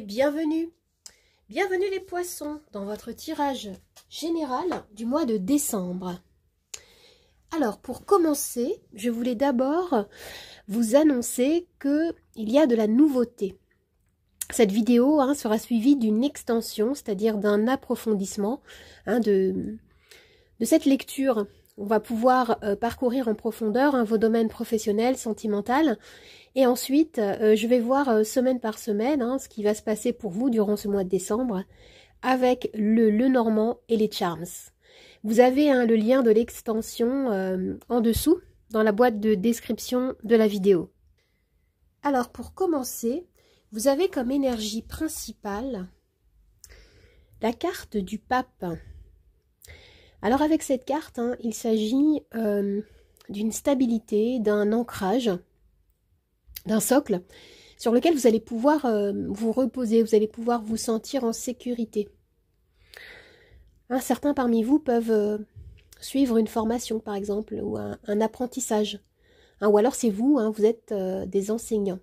bienvenue. Bienvenue les poissons dans votre tirage général du mois de décembre. Alors pour commencer, je voulais d'abord vous annoncer qu'il y a de la nouveauté. Cette vidéo sera suivie d'une extension, c'est-à-dire d'un approfondissement de cette lecture. On va pouvoir parcourir en profondeur vos domaines professionnels, sentimentaux. Et ensuite, je vais voir semaine par semaine ce qui va se passer pour vous durant ce mois de décembre avec le Lenormand et les Charms. Vous avez le lien de l'extension en dessous dans la boîte de description de la vidéo. Alors pour commencer, vous avez comme énergie principale la carte du pape. Alors avec cette carte, il s'agit d'une stabilité, d'un ancrage, d'un socle sur lequel vous allez pouvoir vous reposer, vous allez pouvoir vous sentir en sécurité. Certains parmi vous peuvent suivre une formation par exemple, ou un apprentissage, ou alors c'est vous, vous êtes des enseignants.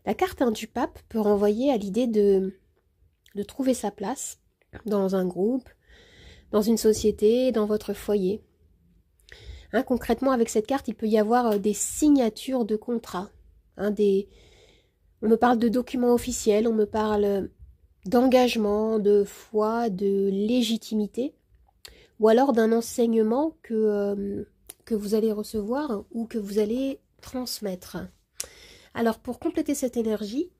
La carte du pape peut renvoyer à l'idée de trouver sa place dans un groupe, dans une société, dans votre foyer. Concrètement, avec cette carte, il peut y avoir des signatures de contrats. On me parle de documents officiels, on me parle d'engagement, de foi, de légitimité, ou alors d'un enseignement que vous allez recevoir ou que vous allez transmettre. Alors, pour compléter cette énergie,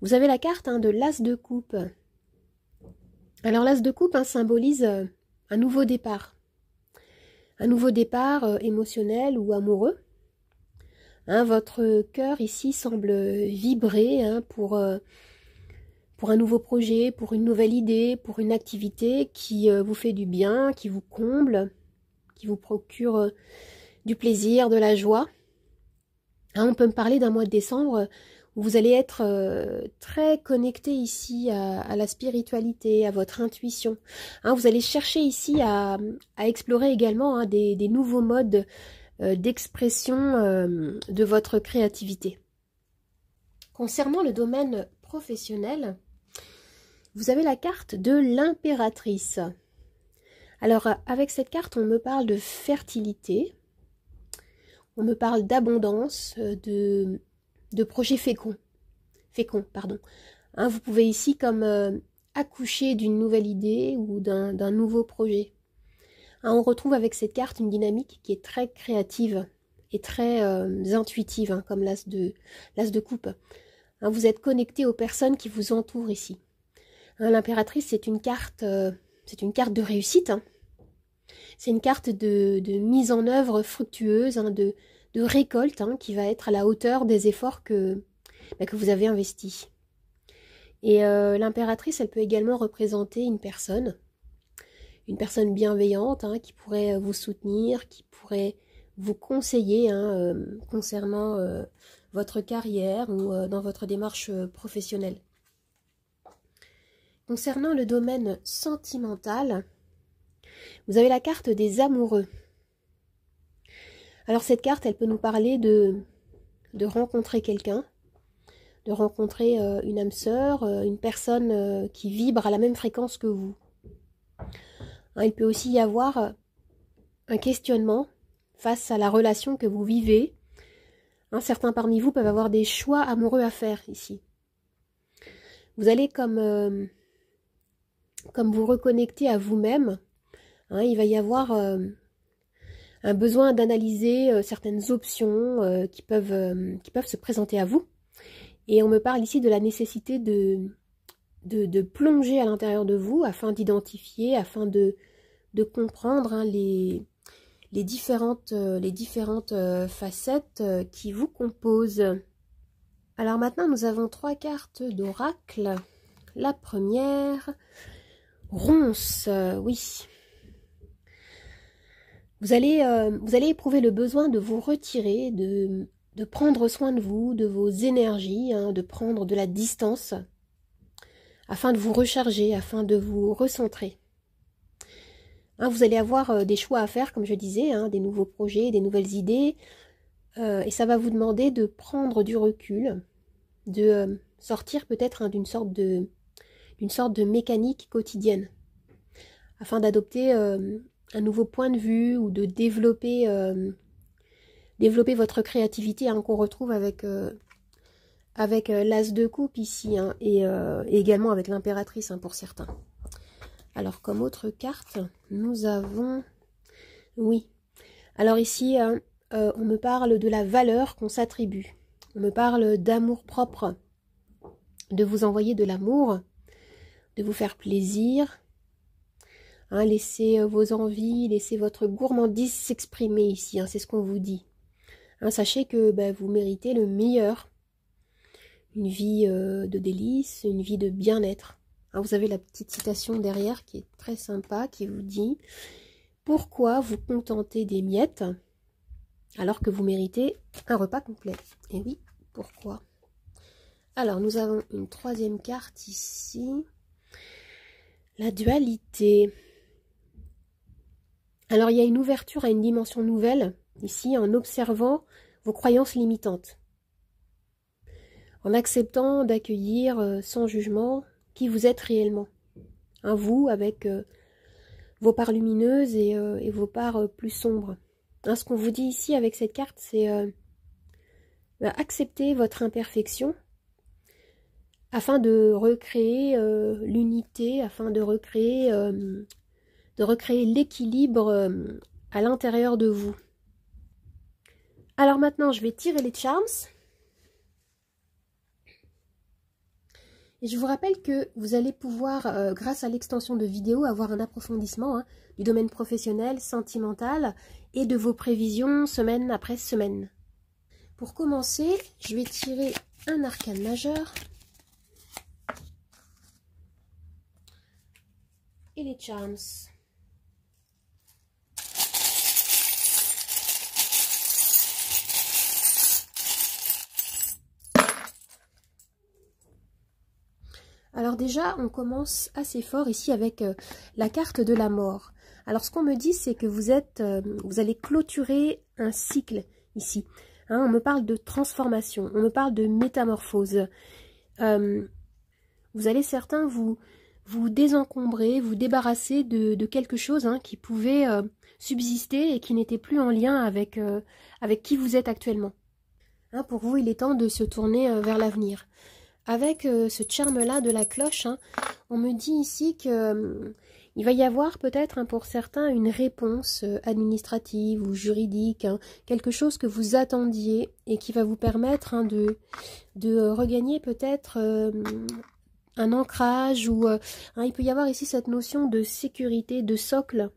vous avez la carte de l'As de coupe. Alors, l'As de coupe symbolise un nouveau départ. Un nouveau départ émotionnel ou amoureux. Votre cœur ici semble vibrer pour un nouveau projet, pour une nouvelle idée, pour une activité qui vous fait du bien, qui vous comble, qui vous procure du plaisir, de la joie. On peut me parler d'un mois de décembre où vous allez être très connecté ici à la spiritualité, à votre intuition. Vous allez chercher ici à explorer également des nouveaux modes d'expression de votre créativité. Concernant le domaine professionnel, vous avez la carte de l'impératrice. Alors avec cette carte, on me parle de fertilité, on me parle d'abondance, de projets féconds. Vous pouvez ici comme accoucher d'une nouvelle idée ou d'un nouveau projet. On retrouve avec cette carte une dynamique qui est très créative et très intuitive, comme l'As de coupe. Vous êtes connecté aux personnes qui vous entourent ici. L'impératrice, c'est une carte de réussite. C'est une carte de mise en œuvre fructueuse, de récolte qui va être à la hauteur des efforts que vous avez investis. Et l'impératrice, elle peut également représenter une personne bienveillante qui pourrait vous soutenir, qui pourrait vous conseiller concernant votre carrière ou dans votre démarche professionnelle. Concernant le domaine sentimental, vous avez la carte des amoureux. Alors cette carte, elle peut nous parler de rencontrer quelqu'un, de rencontrer une âme sœur, une personne qui vibre à la même fréquence que vous. Il peut aussi y avoir un questionnement face à la relation que vous vivez. Certains parmi vous peuvent avoir des choix amoureux à faire ici. Vous allez comme vous reconnecter à vous-même. Il va y avoir un besoin d'analyser certaines options qui peuvent se présenter à vous. Et on me parle ici de la nécessité de plonger à l'intérieur de vous afin d'identifier, afin de comprendre les différentes facettes qui vous composent. Alors maintenant, nous avons 3 cartes d'oracle. La première, Ronce, oui. Vous allez éprouver le besoin de vous retirer, de prendre soin de vous, de vos énergies, de prendre de la distance, afin de vous recharger, afin de vous recentrer. Vous allez avoir des choix à faire, comme je disais, des nouveaux projets, des nouvelles idées, et ça va vous demander de prendre du recul, de sortir peut-être d'une sorte de mécanique quotidienne, afin d'adopter un nouveau point de vue ou de développer votre créativité, hein, qu'on retrouve avec l'as de coupe ici, hein, et également avec l'impératrice, hein, pour certains. Alors comme autre carte, nous avons, oui, alors ici on me parle de la valeur qu'on s'attribue, on me parle d'amour propre, de vous envoyer de l'amour, de vous faire plaisir, hein, laissez vos envies, laissez votre gourmandise s'exprimer ici, hein, c'est ce qu'on vous dit. Hein, sachez que vous méritez le meilleur, une vie de délices, une vie de bien-être. Hein, vous avez la petite citation derrière qui est très sympa, qui vous dit « Pourquoi vous contenter des miettes alors que vous méritez un repas complet ?» Et oui, pourquoi? Alors, nous avons une troisième carte ici. La dualité. Alors, il y a une ouverture à une dimension nouvelle, ici, en observant vos croyances limitantes. En acceptant d'accueillir sans jugement qui vous êtes réellement. Hein, vous, avec vos parts lumineuses et vos parts plus sombres. Hein, ce qu'on vous dit ici avec cette carte, c'est accepter votre imperfection afin de recréer l'unité, afin de recréer l'équilibre à l'intérieur de vous. Alors maintenant, je vais tirer les charms. Et je vous rappelle que vous allez pouvoir, grâce à l'extension de vidéo, avoir un approfondissement, hein, du domaine professionnel, sentimental et de vos prévisions semaine après semaine. Pour commencer, je vais tirer un arcane majeur et les charms. Alors déjà, on commence assez fort ici avec la carte de la mort. Alors ce qu'on me dit, c'est que vous allez clôturer un cycle ici. Hein, on me parle de transformation, on me parle de métamorphose. Vous allez certains vous désencombrer, vous débarrasser de quelque chose, hein, qui pouvait subsister et qui n'était plus en lien avec qui vous êtes actuellement. Hein, pour vous, il est temps de se tourner vers l'avenir. Avec ce charme-là de la cloche, hein, on me dit ici que il va y avoir peut-être, hein, pour certains une réponse administrative ou juridique, hein, quelque chose que vous attendiez et qui va vous permettre, hein, de regagner peut-être un ancrage ou hein, il peut y avoir ici cette notion de sécurité, de socle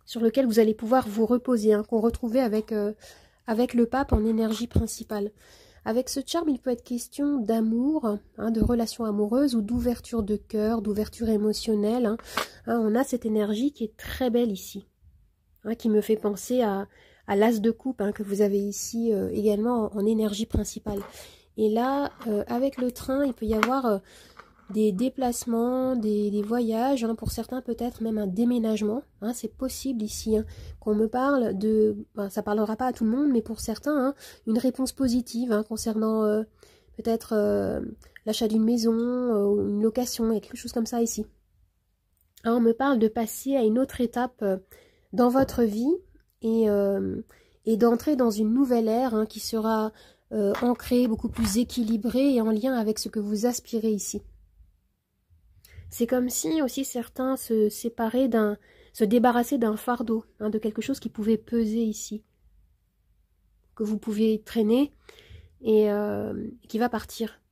sur lequel vous allez pouvoir vous reposer, hein, qu'on retrouvait avec le pape en énergie principale. Avec ce charme, il peut être question d'amour, hein, de relations amoureuses ou d'ouverture de cœur, d'ouverture émotionnelle. Hein. Hein, on a cette énergie qui est très belle ici, hein, qui me fait penser à l'as de coupe, hein, que vous avez ici également en énergie principale. Et là, avec le train, il peut y avoir des déplacements, des voyages, hein, pour certains peut-être même un déménagement, hein, c'est possible ici, hein, qu'on me parle de, ça parlera pas à tout le monde, mais pour certains, hein, une réponse positive, hein, concernant peut-être l'achat d'une maison, une location, et quelque chose comme ça ici. Hein, on me parle de passer à une autre étape dans votre vie et d'entrer dans une nouvelle ère, hein, qui sera ancrée, beaucoup plus équilibrée et en lien avec ce que vous aspirez ici. C'est comme si aussi certains se débarrassaient d'un fardeau, hein, de quelque chose qui pouvait peser ici, que vous pouvez traîner et qui va partir.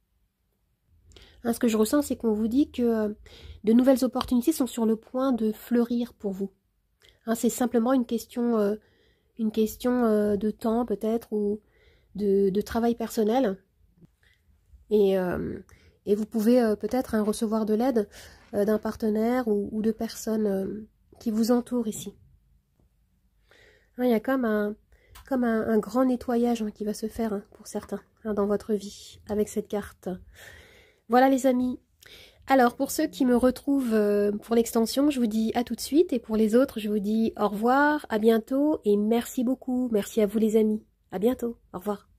Hein, ce que je ressens, c'est qu'on vous dit que de nouvelles opportunités sont sur le point de fleurir pour vous. Hein, c'est simplement une question de temps peut-être ou de travail personnel. Et vous pouvez peut-être, hein, recevoir de l'aide d'un partenaire ou de personnes qui vous entourent ici. Hein, il y a comme un grand nettoyage, hein, qui va se faire, hein, pour certains, hein, dans votre vie avec cette carte. Voilà les amis. Alors pour ceux qui me retrouvent pour l'extension, je vous dis à tout de suite. Et pour les autres, je vous dis au revoir, à bientôt et merci beaucoup. Merci à vous les amis. À bientôt. Au revoir.